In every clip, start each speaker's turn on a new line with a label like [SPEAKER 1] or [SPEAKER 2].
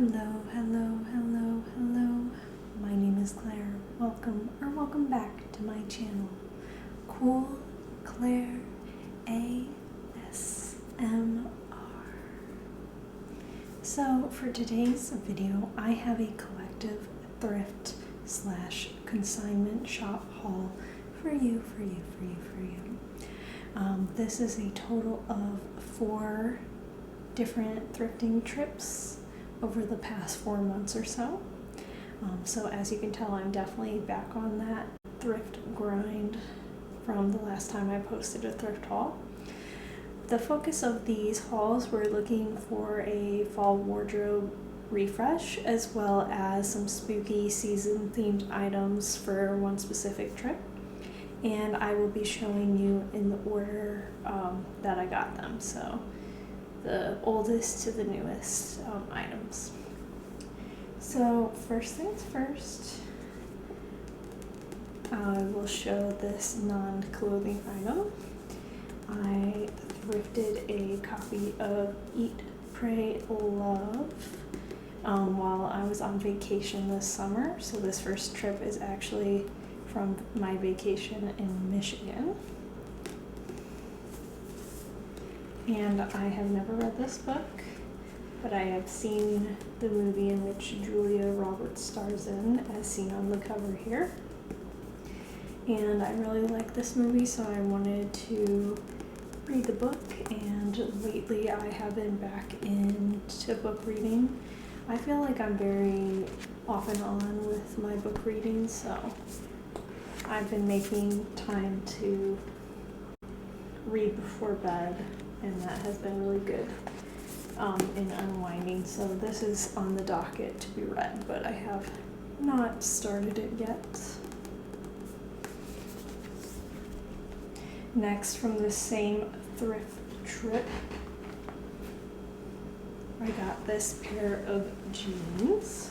[SPEAKER 1] Hello, hello, hello, hello. My name is Claire. Welcome back to my channel. Cool Claire ASMR. So for today's video, I have a collective thrift / consignment shop haul for you. This is a total of 4 different thrifting trips over the past 4 months or so. So as you can tell, I'm definitely back on that thrift grind from the last time I posted a thrift haul. The focus of these hauls, we're looking for a fall wardrobe refresh as well as some spooky season themed items for one specific trip. And I will be showing you in the order that I got them. So the oldest to the newest items. So first things first, I will show this non-clothing item. I thrifted a copy of Eat, Pray, Love while I was on vacation this summer. So this first trip is actually from my vacation in Michigan. And I have never read this book, but I have seen the movie in which Julia Roberts stars in, as seen on the cover here. And I really like this movie, so I wanted to read the book, and lately I have been back into book reading. I feel like I'm very off and on with my book reading, so I've been making time to read before bed, and that has been really good in unwinding. So this is on the docket to be read, but I have not started it yet. Next, from the same thrift trip, I got this pair of jeans.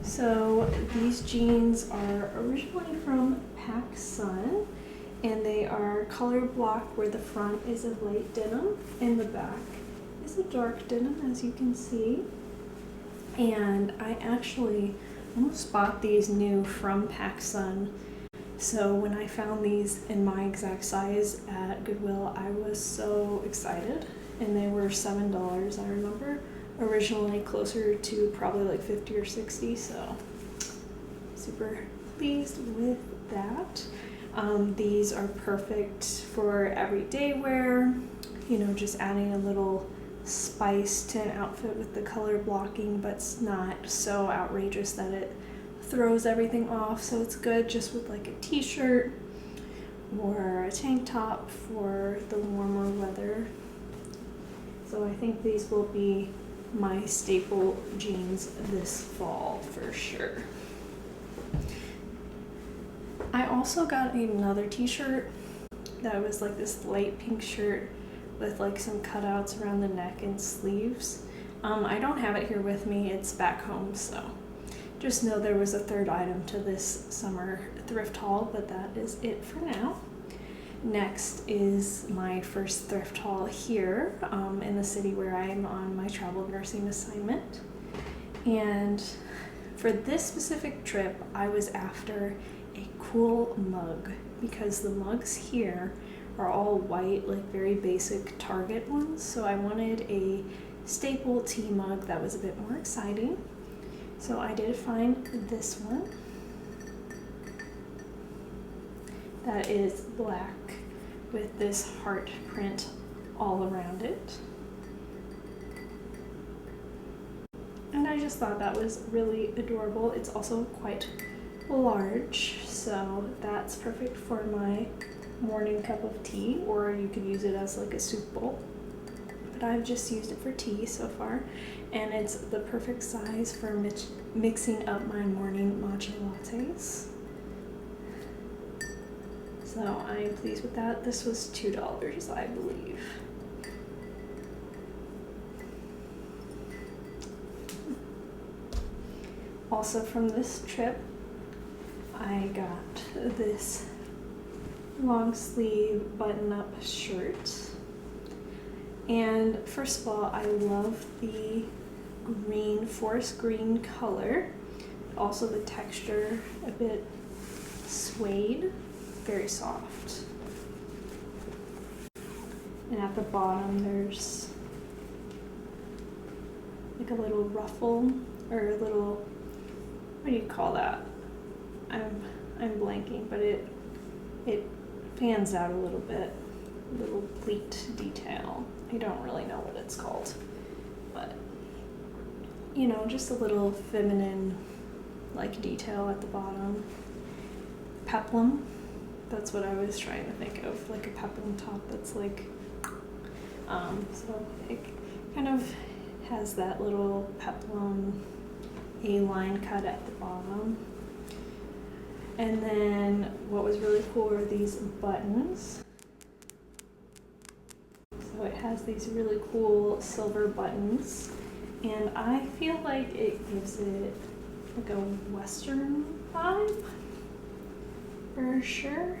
[SPEAKER 1] So these jeans are originally from PacSun, and they are color block where the front is a light denim and the back is a dark denim, as you can see. And I actually almost bought these new from PacSun. So when I found these in my exact size at Goodwill, I was so excited, and they were $7, I remember. Originally closer to probably like 50 or 60, so super pleased with that. These are perfect for everyday wear, you know, just adding a little spice to an outfit with the color blocking, but it's not so outrageous that it throws everything off. So it's good just with like a t-shirt or a tank top for the warmer weather. So I think these will be my staple jeans this fall for sure. I also got another t-shirt that was like this light pink shirt with like some cutouts around the neck and sleeves. I don't have it here with me, it's back home, so just know there was a third item to this summer thrift haul, but that is it for now. Next is my first thrift haul here in the city where I am on my travel nursing assignment. And for this specific trip, I was after a cool mug because the mugs here are all white, like very basic Target ones. So I wanted a staple tea mug that was a bit more exciting. So I did find this one that is black with this heart print all around it. And I just thought that was really adorable. It's also quite large, so that's perfect for my morning cup of tea, or you could use it as like a soup bowl. But I've just used it for tea so far, and it's the perfect size for mixing up my morning matcha lattes. So I am pleased with that. This was $2, I believe. Also from this trip, I got this long sleeve button-up shirt. And first of all, I love the green, forest green color. Also the texture a bit suede, very soft. And at the bottom there's like a little ruffle or a little, what do you call that? I'm blanking, but it fans out a little bit, little pleat detail. I don't really know what it's called, but you know, just a little feminine like detail at the bottom. Peplum, that's what I was trying to think of, like a peplum top that's like, so it kind of has that little peplum A-line cut at the bottom. And then what was really cool are these buttons. So it has these really cool silver buttons, and I feel like it gives it like a Western vibe for sure.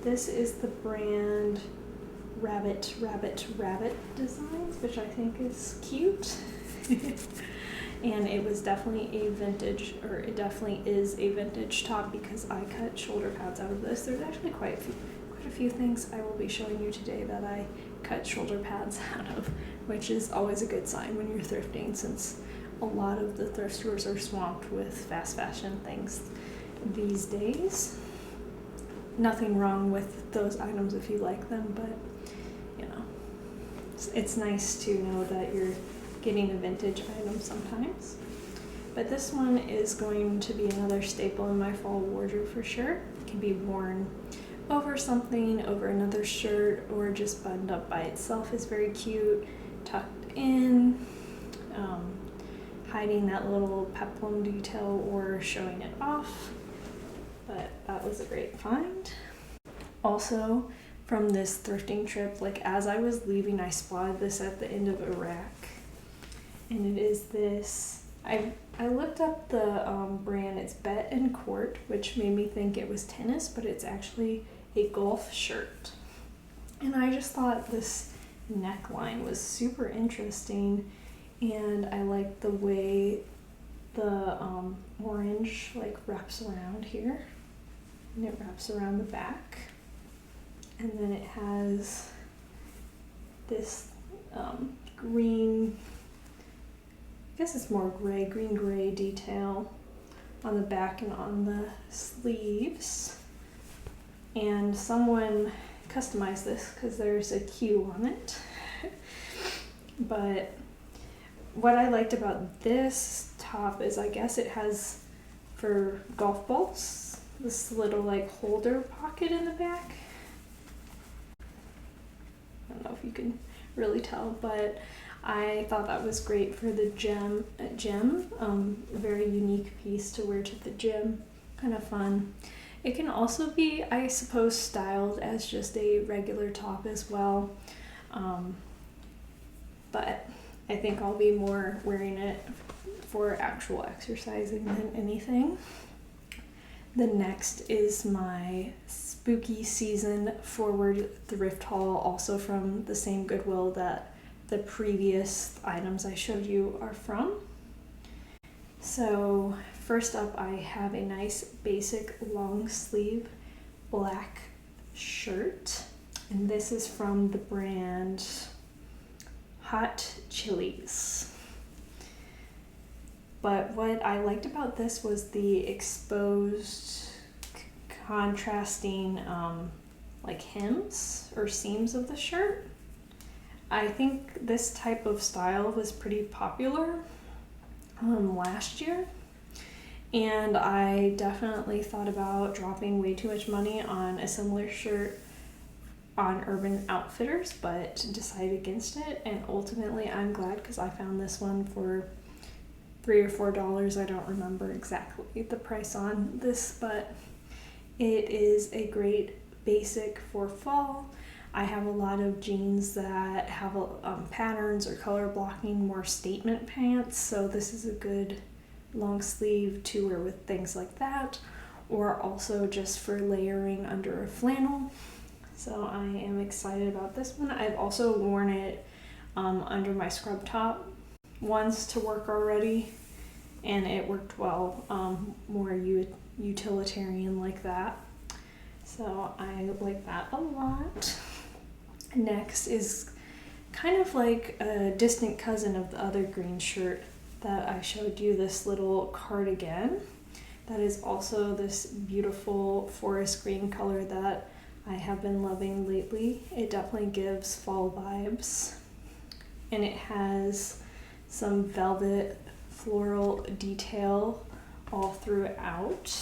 [SPEAKER 1] This is the brand Rabbit Designs, which I think is cute. And it was definitely a vintage, or it definitely is a vintage top because I cut shoulder pads out of this. There's actually quite a few things I will be showing you today that I cut shoulder pads out of, which is always a good sign when you're thrifting, since a lot of the thrift stores are swamped with fast fashion things these days. Nothing wrong with those items if you like them, but you know, it's nice to know that you're getting a vintage item sometimes. But this one is going to be another staple in my fall wardrobe for sure. It can be worn over something, over another shirt, or just buttoned up by itself is very cute, tucked in, hiding that little peplum detail or showing it off. But that was a great find. Also, from this thrifting trip, like as I was leaving, I spotted this at the end of a rack. And it is this, I looked up the brand, it's Bet and Court, which made me think it was tennis, but it's actually a golf shirt. And I just thought this neckline was super interesting, and I like the way the orange like wraps around here, and it wraps around the back, and then it has this green, I guess it's more green-gray detail on the back and on the sleeves. And someone customized this because there's a Q on it. But what I liked about this top is I guess it has, for golf balls, this little like holder pocket in the back. I don't know if you can really tell, but I thought that was great for the gem, a very unique piece to wear to the gym, kind of fun. It can also be, I suppose, styled as just a regular top as well, but I think I'll be more wearing it for actual exercising than anything. The next is my spooky season forward thrift haul, also from the same Goodwill that the previous items I showed you are from. So first up, I have a nice basic long sleeve black shirt, and this is from the brand Hot Chilies. But what I liked about this was the exposed contrasting like hems or seams of the shirt. I think this type of style was pretty popular last year, and I definitely thought about dropping way too much money on a similar shirt on Urban Outfitters, but decided against it, and ultimately I'm glad because I found this one for $3 or $4. I don't remember exactly the price on this, but it is a great basic for fall. I have a lot of jeans that have patterns or color blocking, more statement pants, so this is a good long sleeve to wear with things like that, or also just for layering under a flannel. So I am excited about this one. I've also worn it under my scrub top ones to work already, and it worked well, more utilitarian like that. So I like that a lot. Next is kind of like a distant cousin of the other green shirt that I showed you, this little cardigan. That is also this beautiful forest green color that I have been loving lately. It definitely gives fall vibes. And it has some velvet floral detail all throughout.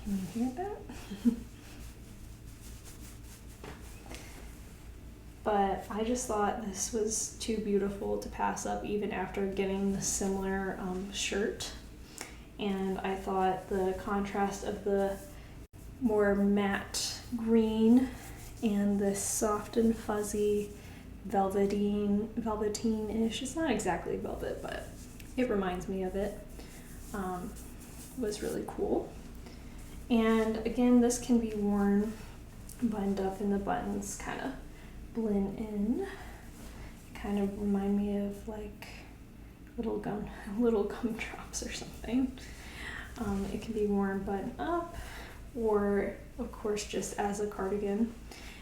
[SPEAKER 1] Can you hear that? But I just thought this was too beautiful to pass up even after getting the similar shirt. And I thought the contrast of the more matte green and this soft and fuzzy velveteen-ish, it's not exactly velvet, but it reminds me of it, was really cool. And again, this can be worn buttoned up, and the buttons kind of blend in, kind of remind me of like little gumdrops or something. It can be worn buttoned up, or of course just as a cardigan.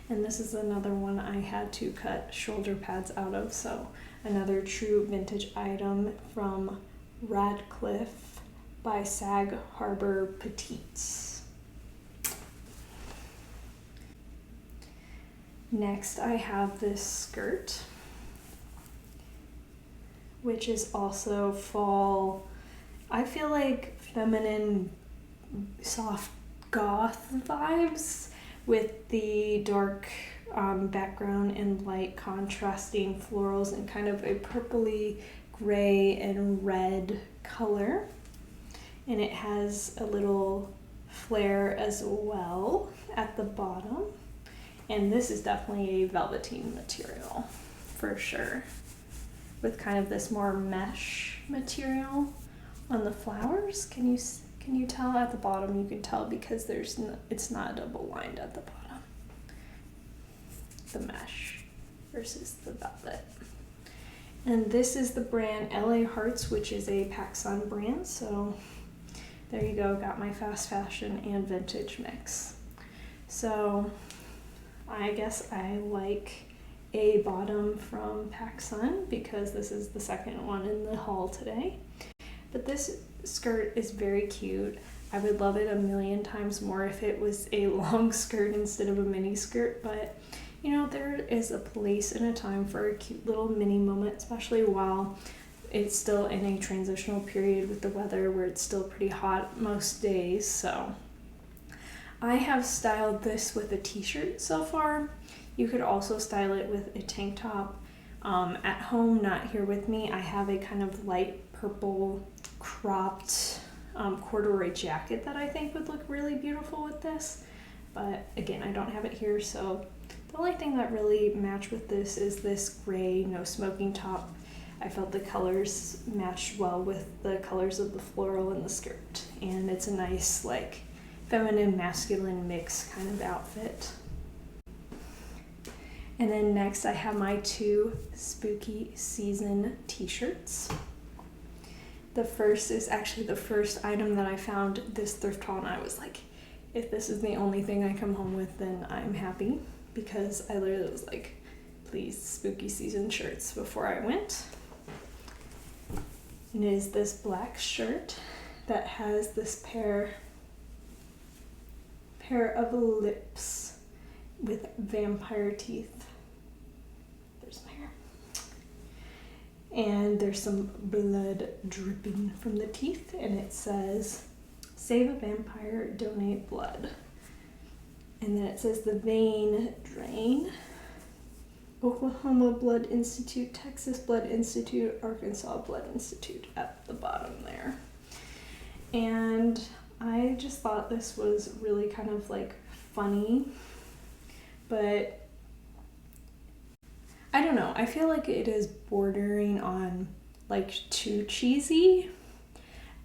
[SPEAKER 1] And this is another one I had to cut shoulder pads out of, so another true vintage item from Radcliffe by Sag Harbor Petites. Next, I have this skirt, which is also fall, I feel like feminine, soft goth vibes with the dark background and light contrasting florals and kind of a purpley gray and red color. And it has a little flare as well at the bottom. And this is definitely a velveteen material for sure, with kind of this more mesh material on the flowers. Can you tell at the bottom? You can tell because it's not double lined at the bottom. The mesh versus the velvet. And this is the brand LA Hearts, which is a PacSun brand. So there you go, got my fast fashion and vintage mix. So I guess I like a bottom from PacSun because this is the second one in the haul today. But this skirt is very cute. I would love it a million times more if it was a long skirt instead of a mini skirt, but you know, there is a place and a time for a cute little mini moment, especially while it's still in a transitional period with the weather where it's still pretty hot most days. So I have styled this with a t-shirt so far. You could also style it with a tank top. At home, not here with me, I have a kind of light purple cropped corduroy jacket that I think would look really beautiful with this. But again, I don't have it here, so the only thing that really matched with this is this gray no smoking top. I felt the colors matched well with the colors of the floral in the skirt, and it's a nice like feminine masculine mix kind of outfit. And then next I have my two spooky season t-shirts. The first is actually the first item that I found this thrift haul, and I was like, if this is the only thing I come home with, then I'm happy, because I literally was like, please, spooky season shirts before I went. And it is this black shirt that has this pair of lips with vampire teeth. There's my hair. And there's some blood dripping from the teeth, and it says, "Save a vampire, donate blood." And then it says the vein drain. Oklahoma Blood Institute, Texas Blood Institute, Arkansas Blood Institute at the bottom there. And I just thought this was really kind of like funny, but I don't know. I feel like it is bordering on like too cheesy,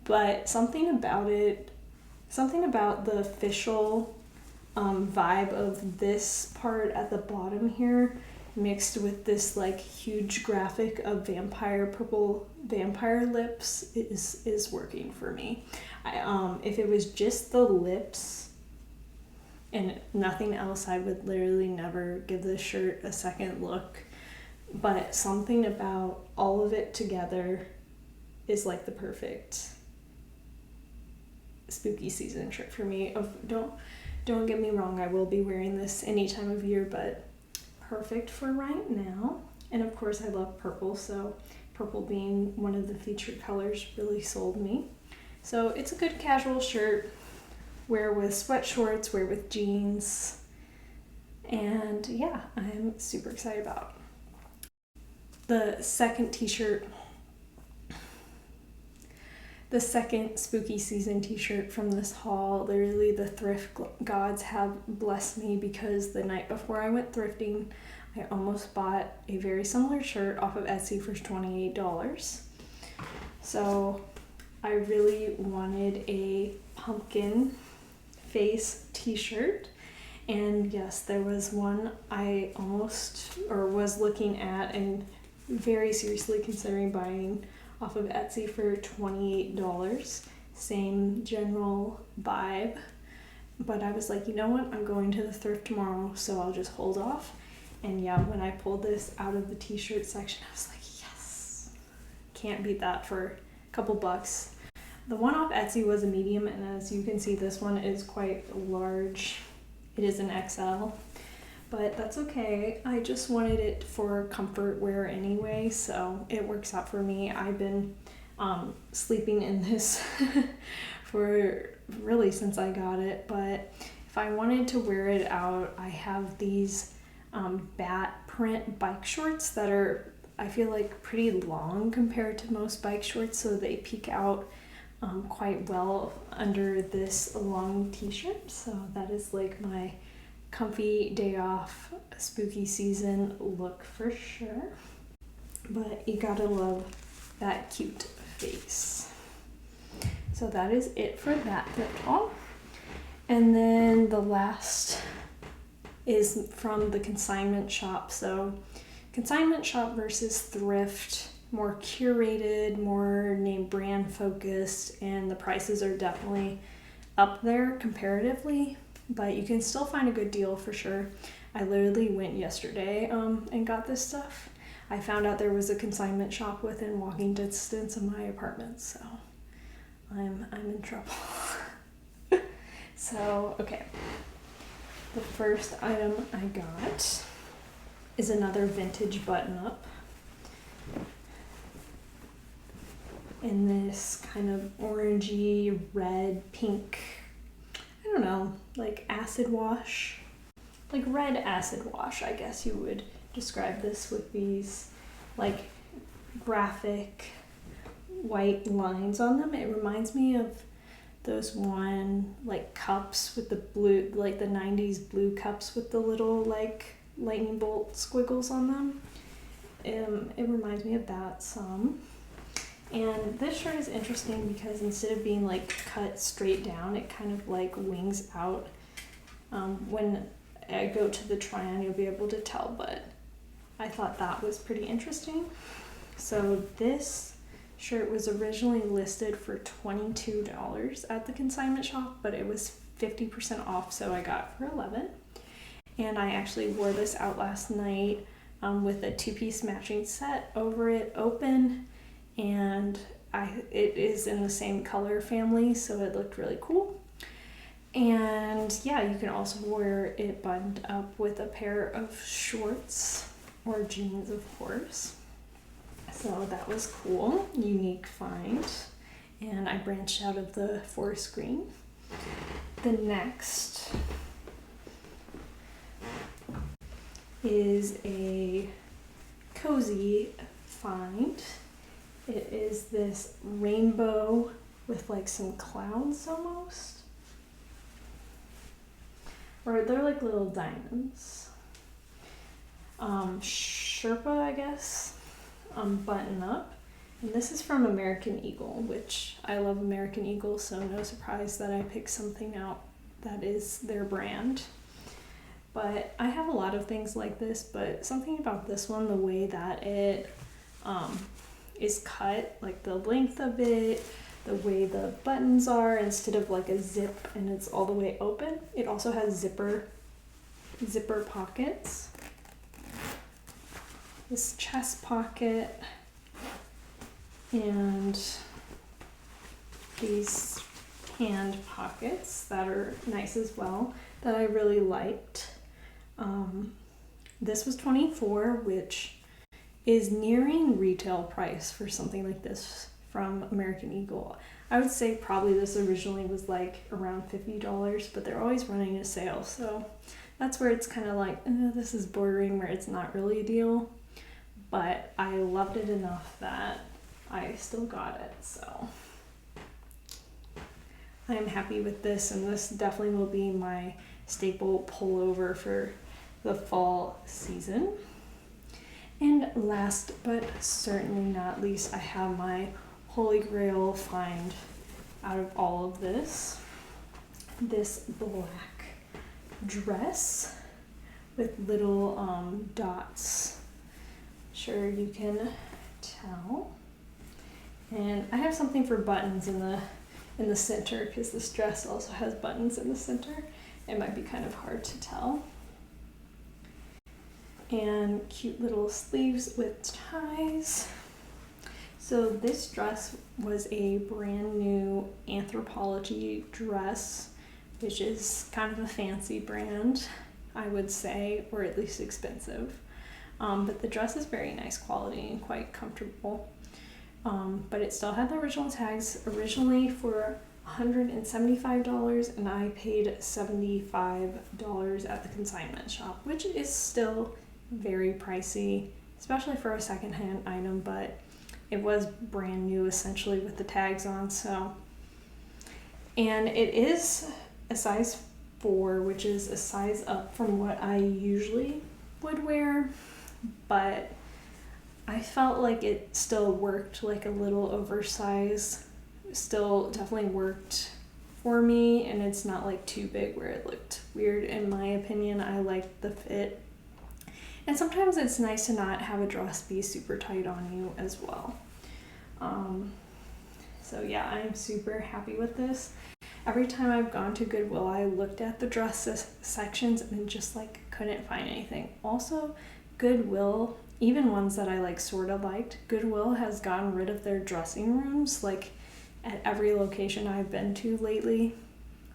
[SPEAKER 1] but something about the official vibe of this part at the bottom here mixed with this like huge graphic of purple vampire lips is working for me. If it was just the lips and nothing else, I would literally never give this shirt a second look. But something about all of it together is like the perfect spooky season shirt for me. Don't get me wrong, I will be wearing this any time of year, but perfect for right now. And of course I love purple, so purple being one of the featured colors really sold me. So it's a good casual shirt, wear with sweat shorts, wear with jeans, and yeah, I'm super excited about the second t-shirt. The second spooky season t-shirt from this haul. Literally the thrift gods have blessed me, because the night before I went thrifting, I almost bought a very similar shirt off of Etsy for $28. So I really wanted a pumpkin face t-shirt, and yes, there was one I was looking at and very seriously considering buying off of Etsy for $28. Same general vibe, but I was like, you know what, I'm going to the thrift tomorrow, so I'll just hold off. And yeah, when I pulled this out of the t-shirt section, I was like, yes, can't beat that for a couple bucks. The one off Etsy was a medium, and as you can see, this one is quite large. It is an XL, but that's okay. I just wanted it for comfort wear anyway, so it works out for me. I've been sleeping in this for really since I got it, but if I wanted to wear it out, I have these bat print bike shorts that are, I feel like, pretty long compared to most bike shorts, so they peek out quite well under this long t-shirt. So that is like my comfy day off spooky season look for sure. But you gotta love that cute face. So that is it for that thrift haul. And then the last is from the consignment shop. So consignment shop versus thrift, more curated, more name brand focused, and the prices are definitely up there comparatively, but you can still find a good deal for sure. I literally went yesterday and got this stuff. I found out there was a consignment shop within walking distance of my apartment, so I'm in trouble. So, okay. The first item I got is another vintage button-up in this kind of orangey, red, pink, I don't know, like acid wash. Like red acid wash, I guess you would describe this, with these like graphic white lines on them. It reminds me of those one like cups with the blue, like the 90s blue cups with the little like lightning bolt squiggles on them. It reminds me of that some. And this shirt is interesting because instead of being like cut straight down, it kind of like wings out. When I go to the try on, you'll be able to tell, but I thought that was pretty interesting. So this shirt was originally listed for $22 at the consignment shop, but it was 50% off, so I got it for $11. And I actually wore this out last night with a two-piece matching set over it open, and it is in the same color family, so it looked really cool. And yeah, you can also wear it buttoned up with a pair of shorts or jeans, of course. So that was cool, unique find, and I branched out of the forest green. The next is a cozy find. It is this rainbow with like some clouds almost, or they're like little diamonds. Sherpa, I guess. Button up, and this is from American Eagle, which I love American Eagle, so no surprise that I picked something out that is their brand. But I have a lot of things like this, but something about this one, the way that it is cut, like the length of it, the way the buttons are, instead of like a zip and it's all the way open, it also has zipper pockets. This chest pocket and these hand pockets that are nice as well, that I really liked. This was $24, which is nearing retail price for something like this from American Eagle. I would say probably this originally was like around $50, but they're always running a sale, so that's where it's kind of like, this is bordering where it's not really a deal, but I loved it enough that I still got it, so I am happy with this, and this definitely will be my staple pullover for the fall season. And last but certainly not least, I have my holy grail find out of all of this. This black dress with little dots. Sure you can tell. And I have something for buttons in the center, because this dress also has buttons in the center. It might be kind of hard to tell. And cute little sleeves with ties. So this dress was a brand new Anthropologie dress, which is kind of a fancy brand, I would say, or at least expensive. But the dress is very nice quality and quite comfortable. But it still had the original tags, originally for $175, and I paid $75 at the consignment shop, which is still very pricey, especially for a secondhand item, but it was brand new essentially with the tags on. So, and it is a size 4, which is a size up from what I usually would wear, but I felt like it still worked, like a little oversized, still definitely worked for me, and it's not like too big where it looked weird in my opinion. I liked the fit. And sometimes it's nice to not have a dress be super tight on you as well. So yeah, I'm super happy with this. Every time I've gone to Goodwill, I looked at the dress sections and just like couldn't find anything. Also, Goodwill, even ones that I like sort of liked, Goodwill has gotten rid of their dressing rooms like at every location I've been to lately.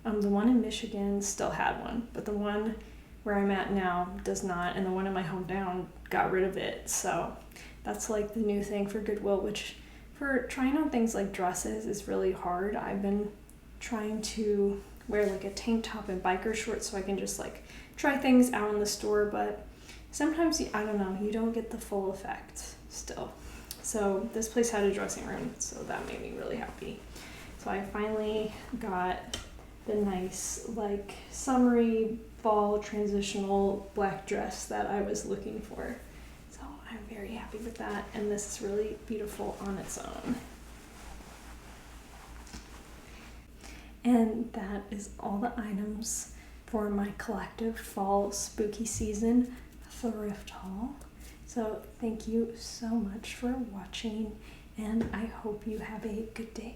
[SPEAKER 1] The one in Michigan still had one, but the one where I'm at now does not, and the one in my hometown got rid of it. So that's like the new thing for Goodwill, which for trying on things like dresses is really hard. I've been trying to wear like a tank top and biker shorts so I can just like try things out in the store, but sometimes I don't know, you don't get the full effect still. So this place had a dressing room, so that made me really happy. So I finally got the nice like summery fall transitional black dress that I was looking for. So I'm very happy with that, and this is really beautiful on its own. And that is all the items for my collective fall spooky season thrift haul. So thank you so much for watching, and I hope you have a good day.